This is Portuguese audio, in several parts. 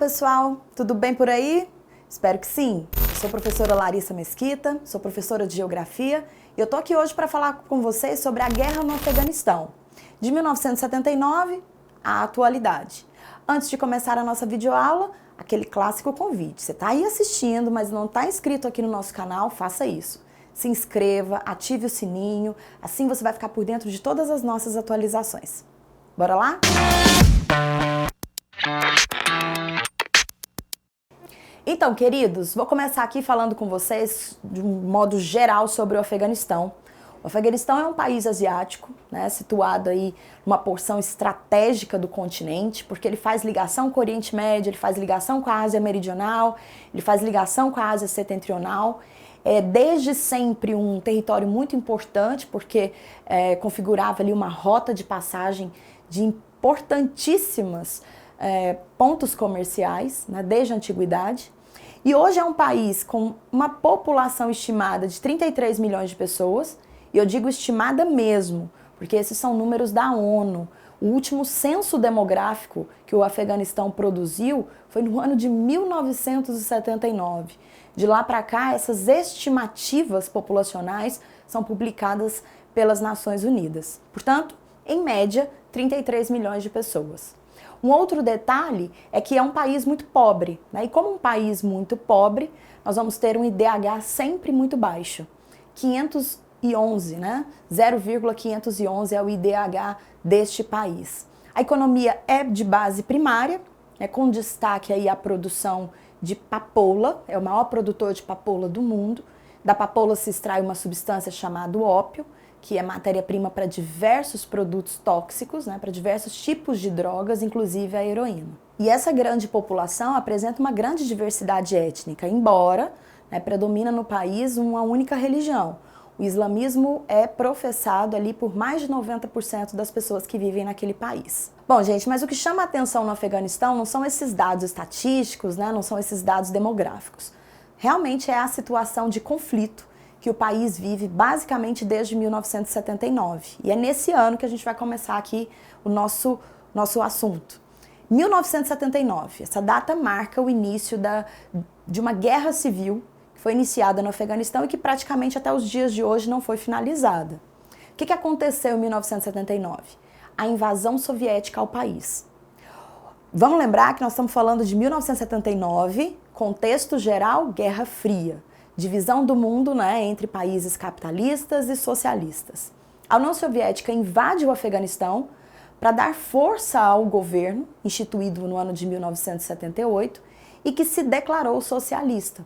pessoal, tudo bem por aí? Espero que sim. Eu sou a professora Larissa Mesquita, sou professora de Geografia e eu tô aqui hoje para falar com vocês sobre a guerra no Afeganistão, de 1979 à atualidade. Antes de começar a nossa videoaula, aquele clássico convite. Você está aí assistindo, mas não está inscrito aqui no nosso canal, faça isso. Se inscreva, ative o sininho, assim você vai ficar por dentro de todas as nossas atualizações. Bora lá? Então, queridos, vou começar aqui falando com vocês de um modo geral sobre o Afeganistão. O Afeganistão é um país asiático, né, situado aí numa porção estratégica do continente, porque ele faz ligação com o Oriente Médio, ele faz ligação com a Ásia Meridional, ele faz ligação com a Ásia Setentrional. É desde sempre um território muito importante, porque configurava ali uma rota de passagem de importantíssimas pontos comerciais, né, desde a antiguidade. E hoje é um país com uma população estimada de 33 milhões de pessoas, e eu digo estimada mesmo, porque esses são números da ONU. O último censo demográfico que o Afeganistão produziu foi no ano de 1979. De lá para cá, essas estimativas populacionais são publicadas pelas Nações Unidas. Portanto, em média, 33 milhões de pessoas. Um outro detalhe é que é um país muito pobre, né? E como um país muito pobre, nós vamos ter um IDH sempre muito baixo. 511, né? 0,511 é o IDH deste país. A economia é de base primária, com destaque aí a produção de papoula, é o maior produtor de papoula do mundo. Da papoula se extrai uma substância chamada ópio, que é matéria-prima para diversos produtos tóxicos, né, para diversos tipos de drogas, inclusive a heroína. E essa grande população apresenta uma grande diversidade étnica, embora predomina no país uma única religião. O islamismo é professado ali por mais de 90% das pessoas que vivem naquele país. Bom, gente, mas o que chama a atenção no Afeganistão não são esses dados estatísticos, né, não são esses dados demográficos. Realmente é a situação de conflito que o país vive basicamente desde 1979. E é nesse ano que a gente vai começar aqui o nosso assunto. 1979, essa data marca o início de uma guerra civil que foi iniciada no Afeganistão e que praticamente até os dias de hoje não foi finalizada. O que aconteceu em 1979? A invasão soviética ao país. Vamos lembrar que nós estamos falando de 1979, contexto geral, Guerra Fria. Divisão do mundo, né, entre países capitalistas e socialistas. A União Soviética invade o Afeganistão para dar força ao governo, instituído no ano de 1978, e que se declarou socialista.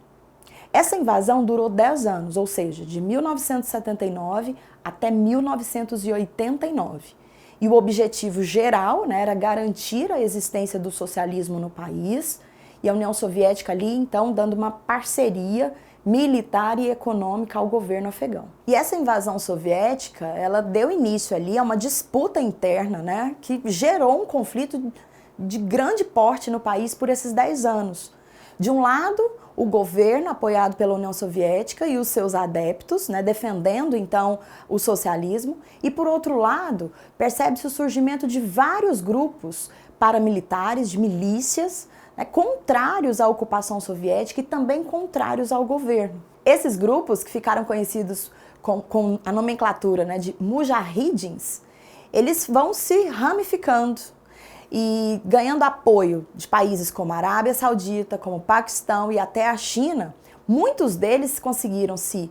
Essa invasão durou 10 anos, ou seja, de 1979 até 1989. E o objetivo geral, né, era garantir a existência do socialismo no país, e a União Soviética ali, então, dando uma parceria militar e econômica ao governo afegão. E essa invasão soviética, ela deu início ali a uma disputa interna, né, que gerou um conflito de grande porte no país por esses 10 anos. De um lado, o governo, apoiado pela União Soviética e os seus adeptos, né, defendendo então o socialismo, e por outro lado, percebe-se o surgimento de vários grupos paramilitares, de milícias, contrários à ocupação soviética e também contrários ao governo. Esses grupos, que ficaram conhecidos com a nomenclatura, né, de mujahidins, eles vão se ramificando e ganhando apoio de países como a Arábia Saudita, como o Paquistão e até a China. Muitos deles conseguiram se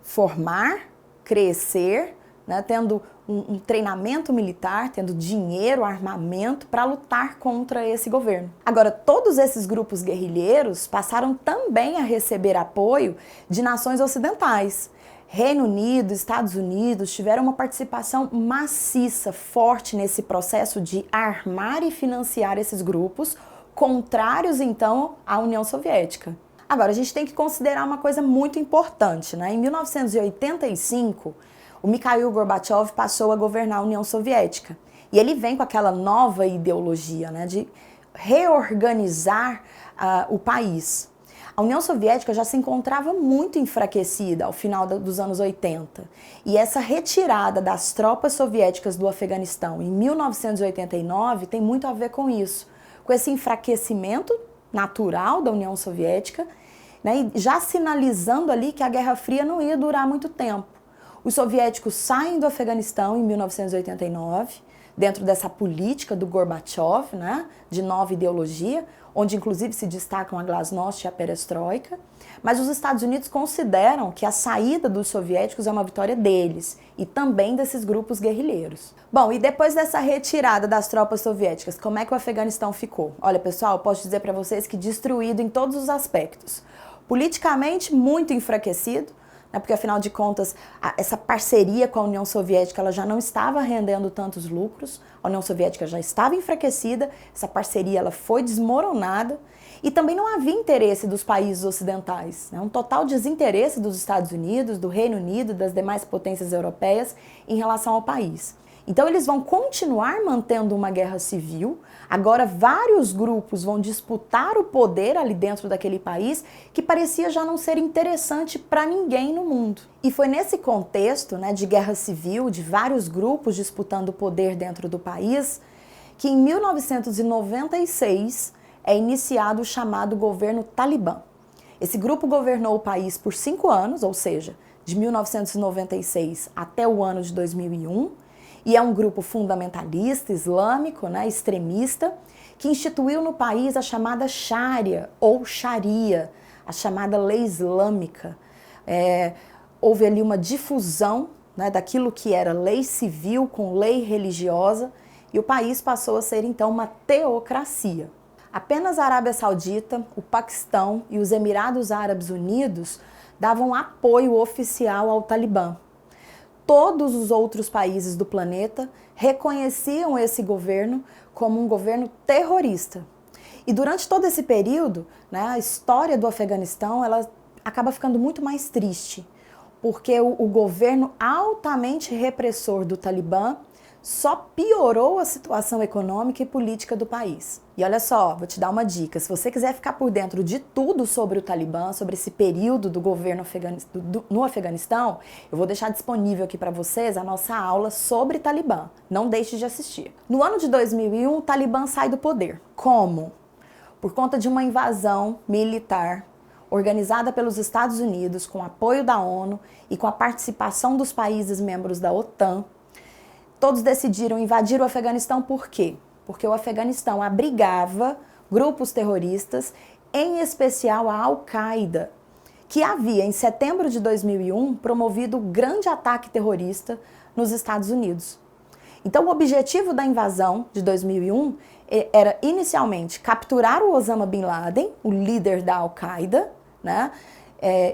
formar, crescer, né, tendo um treinamento militar, tendo dinheiro, armamento para lutar contra esse governo. Agora, todos esses grupos guerrilheiros passaram também a receber apoio de nações ocidentais. Reino Unido, Estados Unidos tiveram uma participação maciça, forte nesse processo de armar e financiar esses grupos, contrários então à União Soviética. Agora, a gente tem que considerar uma coisa muito importante, né? Em 1985, o Mikhail Gorbachev passou a governar a União Soviética. E ele vem com aquela nova ideologia, né, de reorganizar o país. A União Soviética já se encontrava muito enfraquecida ao final dos anos 80. E essa retirada das tropas soviéticas do Afeganistão em 1989 tem muito a ver com isso. com esse enfraquecimento natural da União Soviética, né, e já sinalizando ali que a Guerra Fria não ia durar muito tempo. Os soviéticos saem do Afeganistão em 1989, dentro dessa política do Gorbachev, né, de nova ideologia, onde inclusive se destacam a Glasnost e a Perestroika, mas os Estados Unidos consideram que a saída dos soviéticos é uma vitória deles e também desses grupos guerrilheiros. Bom, e depois dessa retirada das tropas soviéticas, como é que o Afeganistão ficou? Olha, pessoal, eu posso dizer para vocês que destruído em todos os aspectos. Politicamente, muito enfraquecido, né, porque afinal de contas, essa parceria com a União Soviética ela já não estava rendendo tantos lucros, a União Soviética já estava enfraquecida, essa parceria ela foi desmoronada e também não havia interesse dos países ocidentais, né, um total desinteresse dos Estados Unidos, do Reino Unido, das demais potências europeias em relação ao país. Então eles vão continuar mantendo uma guerra civil, agora vários grupos vão disputar o poder ali dentro daquele país que parecia já não ser interessante para ninguém no mundo. E foi nesse contexto, né, de guerra civil, de vários grupos disputando o poder dentro do país, que em 1996 é iniciado o chamado governo Talibã. Esse grupo governou o país por 5 anos, ou seja, de 1996 até o ano de 2001, e é um grupo fundamentalista, islâmico, né, extremista, que instituiu no país a chamada Sharia, ou Sharia, a chamada lei islâmica. Houve ali uma difusão, né, daquilo que era lei civil com lei religiosa, e o país passou a ser então uma teocracia. Apenas a Arábia Saudita, o Paquistão e os Emirados Árabes Unidos davam apoio oficial ao Talibã. Todos os outros países do planeta reconheciam esse governo como um governo terrorista. E durante todo esse período, né, a história do Afeganistão ela acaba ficando muito mais triste, porque o governo altamente repressor do Talibã só piorou a situação econômica e política do país. E olha só, vou te dar uma dica. Se você quiser ficar por dentro de tudo sobre o Talibã, sobre esse período do governo no Afeganistão, eu vou deixar disponível aqui para vocês a nossa aula sobre Talibã. Não deixe de assistir. No ano de 2001, o Talibã sai do poder. Como? Por conta de uma invasão militar organizada pelos Estados Unidos, com apoio da ONU e com a participação dos países membros da OTAN. Todos decidiram invadir o Afeganistão por quê? Porque o Afeganistão abrigava grupos terroristas, em especial a Al-Qaeda, que havia, em setembro de 2001, promovido um grande ataque terrorista nos Estados Unidos. Então, o objetivo da invasão de 2001 era, inicialmente, capturar o Osama Bin Laden, o líder da Al-Qaeda, né?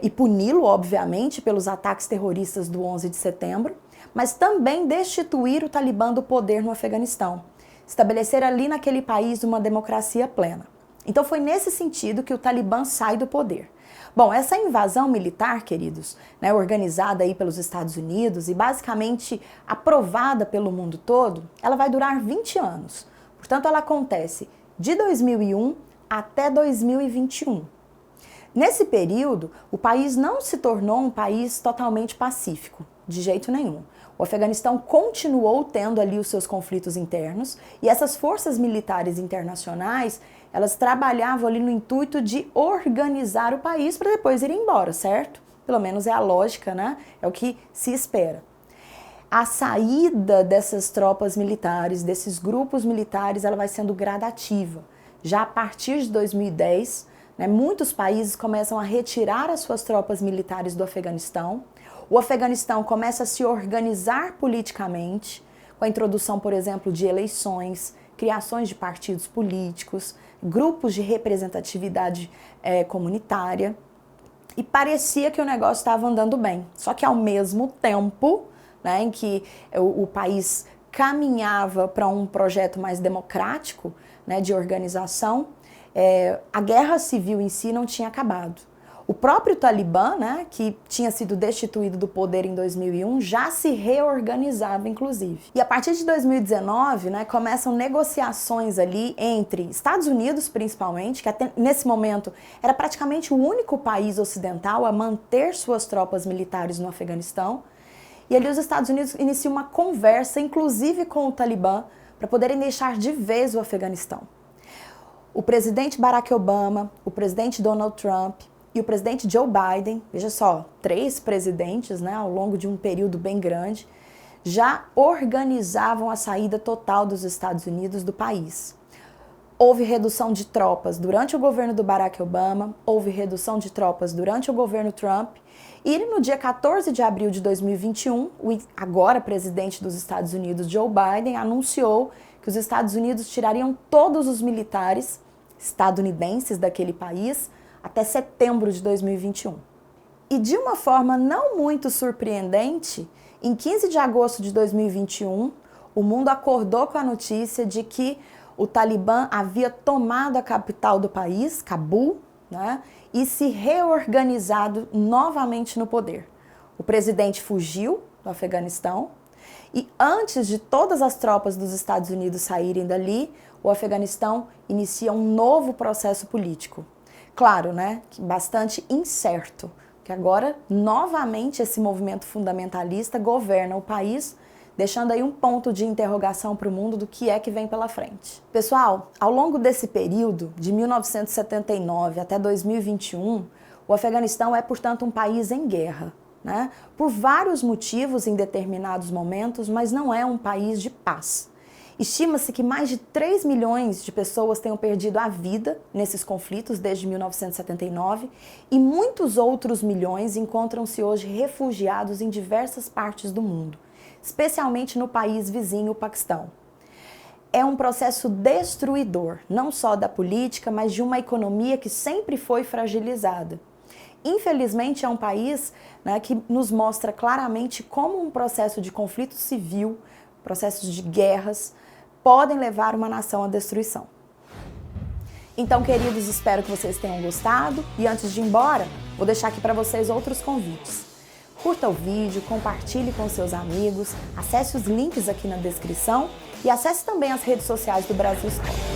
E puni-lo, obviamente, pelos ataques terroristas do 11 de setembro, mas também destituir o Talibã do poder no Afeganistão, estabelecer ali naquele país uma democracia plena. Então foi nesse sentido que o Talibã sai do poder. Bom, essa invasão militar, queridos, né, organizada aí pelos Estados Unidos e basicamente aprovada pelo mundo todo, ela vai durar 20 anos. Portanto, ela acontece de 2001 até 2021. Nesse período, o país não se tornou um país totalmente pacífico, de jeito nenhum. O Afeganistão continuou tendo ali os seus conflitos internos e essas forças militares internacionais, elas trabalhavam ali no intuito de organizar o país para depois ir embora, certo? Pelo menos é a lógica, né? É o que se espera. A saída dessas tropas militares, desses grupos militares, ela vai sendo gradativa. Já a partir de 2010, né, muitos países começam a retirar as suas tropas militares do Afeganistão. O Afeganistão começa a se organizar politicamente, com a introdução, por exemplo, de eleições, criações de partidos políticos, grupos de representatividade comunitária. E parecia que o negócio estava andando bem. Só que ao mesmo tempo, né, em que o país caminhava para um projeto mais democrático, né, de organização, a guerra civil em si não tinha acabado. O próprio Talibã, né, que tinha sido destituído do poder em 2001, já se reorganizava, inclusive. E a partir de 2019, né, começam negociações ali entre Estados Unidos, principalmente, que até nesse momento era praticamente o único país ocidental a manter suas tropas militares no Afeganistão. E ali os Estados Unidos iniciam uma conversa, inclusive com o Talibã, para poderem deixar de vez o Afeganistão. O presidente Barack Obama, o presidente Donald Trump e o presidente Joe Biden, veja só, 3 presidentes, né, ao longo de um período bem grande, já organizavam a saída total dos Estados Unidos do país. Houve redução de tropas durante o governo do Barack Obama, houve redução de tropas durante o governo Trump, e no dia 14 de abril de 2021, o agora presidente dos Estados Unidos, Joe Biden, anunciou que os Estados Unidos tirariam todos os militares estadunidenses daquele país até setembro de 2021. E de uma forma não muito surpreendente, em 15 de agosto de 2021, o mundo acordou com a notícia de que o Talibã havia tomado a capital do país, Cabul, né, e se reorganizado novamente no poder. O presidente fugiu do Afeganistão e antes de todas as tropas dos Estados Unidos saírem dali, o Afeganistão inicia um novo processo político. Claro, né, bastante incerto, que agora novamente esse movimento fundamentalista governa o país, deixando aí um ponto de interrogação para o mundo do que é que vem pela frente. Pessoal, ao longo desse período, de 1979 até 2021, o Afeganistão é, portanto, um país em guerra, né? Por vários motivos em determinados momentos, mas não é um país de paz. Estima-se que mais de 3 milhões de pessoas tenham perdido a vida nesses conflitos desde 1979 e muitos outros milhões encontram-se hoje refugiados em diversas partes do mundo, especialmente no país vizinho, o Paquistão. É um processo destruidor, não só da política, mas de uma economia que sempre foi fragilizada. Infelizmente, é um país, né, que nos mostra claramente como um processo de conflito civil, processos de guerras, podem levar uma nação à destruição. Então, queridos, espero que vocês tenham gostado e antes de ir embora, vou deixar aqui para vocês outros convites. Curta o vídeo, compartilhe com seus amigos, acesse os links aqui na descrição e acesse também as redes sociais do Brasil História.